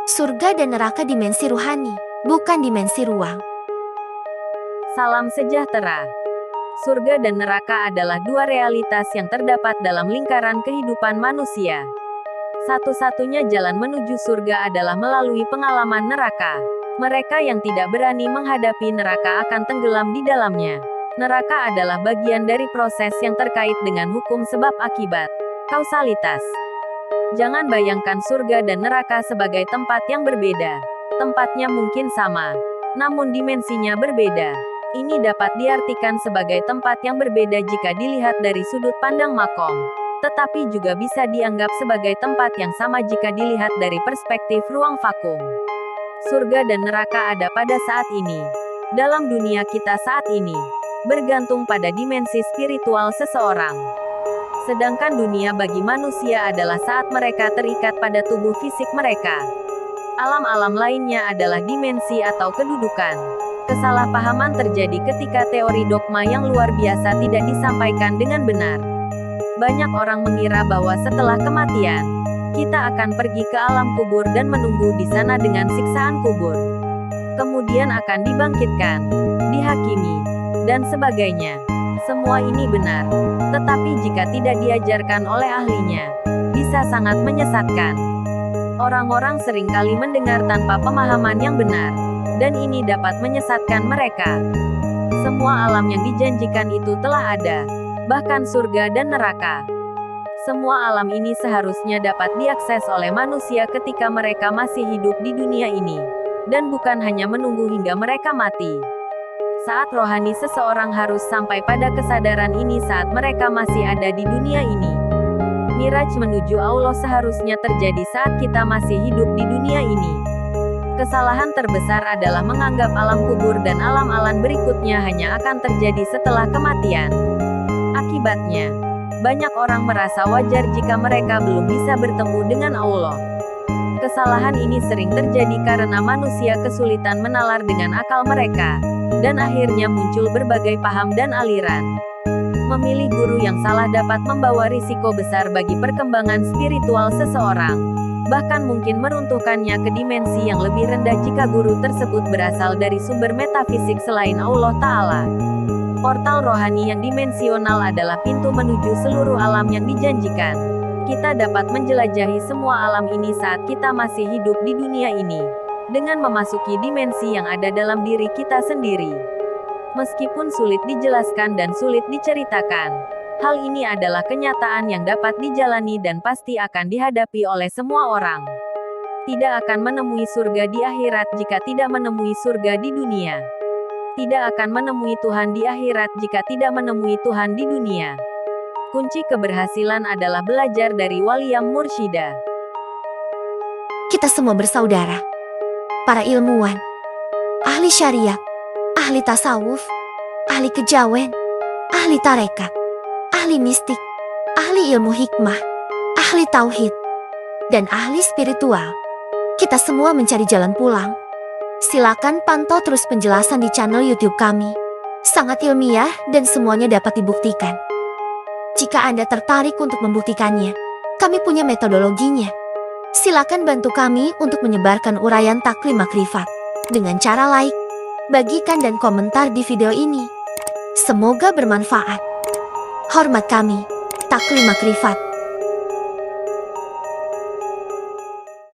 Surga dan neraka dimensi ruhani, bukan dimensi ruang. Salam sejahtera. Surga dan neraka adalah dua realitas yang terdapat dalam lingkaran kehidupan manusia. Satu-satunya jalan menuju surga adalah melalui pengalaman neraka. Mereka yang tidak berani menghadapi neraka akan tenggelam di dalamnya. Neraka adalah bagian dari proses yang terkait dengan hukum sebab akibat. Kausalitas. Jangan bayangkan surga dan neraka sebagai tempat yang berbeda. Tempatnya mungkin sama, namun dimensinya berbeda. Ini dapat diartikan sebagai tempat yang berbeda jika dilihat dari sudut pandang makom, tetapi juga bisa dianggap sebagai tempat yang sama jika dilihat dari perspektif ruang vakum. Surga dan neraka ada pada saat ini. Dalam dunia kita saat ini, bergantung pada dimensi spiritual seseorang. Sedangkan dunia bagi manusia adalah saat mereka terikat pada tubuh fisik mereka. Alam-alam lainnya adalah dimensi atau kedudukan. Kesalahpahaman terjadi ketika teori dogma yang luar biasa tidak disampaikan dengan benar. Banyak orang mengira bahwa setelah kematian, kita akan pergi ke alam kubur dan menunggu di sana dengan siksaan kubur. Kemudian akan dibangkitkan, dihakimi, dan sebagainya. Semua ini benar, tetapi jika tidak diajarkan oleh ahlinya, bisa sangat menyesatkan. Orang-orang seringkali mendengar tanpa pemahaman yang benar, dan ini dapat menyesatkan mereka. Semua alam yang dijanjikan itu telah ada, bahkan surga dan neraka. Semua alam ini seharusnya dapat diakses oleh manusia ketika mereka masih hidup di dunia ini, dan bukan hanya menunggu hingga mereka mati. Saat rohani seseorang harus sampai pada kesadaran ini saat mereka masih ada di dunia ini. Miraj menuju Allah seharusnya terjadi saat kita masih hidup di dunia ini. Kesalahan terbesar adalah menganggap alam kubur dan alam-alam berikutnya hanya akan terjadi setelah kematian. Akibatnya, banyak orang merasa wajar jika mereka belum bisa bertemu dengan Allah. Kesalahan ini sering terjadi karena manusia kesulitan menalar dengan akal mereka, dan akhirnya muncul berbagai paham dan aliran. Memilih guru yang salah dapat membawa risiko besar bagi perkembangan spiritual seseorang, bahkan mungkin meruntuhkannya ke dimensi yang lebih rendah jika guru tersebut berasal dari sumber metafisik selain Allah Ta'ala. Portal rohani yang dimensional adalah pintu menuju seluruh alam yang dijanjikan. Kita dapat menjelajahi semua alam ini saat kita masih hidup di dunia ini, dengan memasuki dimensi yang ada dalam diri kita sendiri. Meskipun sulit dijelaskan dan sulit diceritakan, hal ini adalah kenyataan yang dapat dijalani dan pasti akan dihadapi oleh semua orang. Tidak akan menemui surga di akhirat jika tidak menemui surga di dunia. Tidak akan menemui Tuhan di akhirat jika tidak menemui Tuhan di dunia. Kunci keberhasilan adalah belajar dari Waliyam Mursyida. Kita semua bersaudara. Para ilmuwan, ahli syariat, ahli tasawuf, ahli kejawen, ahli tarekat, ahli mistik, ahli ilmu hikmah, ahli tauhid, dan ahli spiritual. Kita semua mencari jalan pulang. Silakan pantau terus penjelasan di channel YouTube kami. Sangat ilmiah dan semuanya dapat dibuktikan. Jika Anda tertarik untuk membuktikannya, kami punya metodologinya. Silakan bantu kami untuk menyebarkan uraian taklim makrifat dengan cara like, bagikan dan komentar di video ini. Semoga bermanfaat. Hormat kami, taklim makrifat.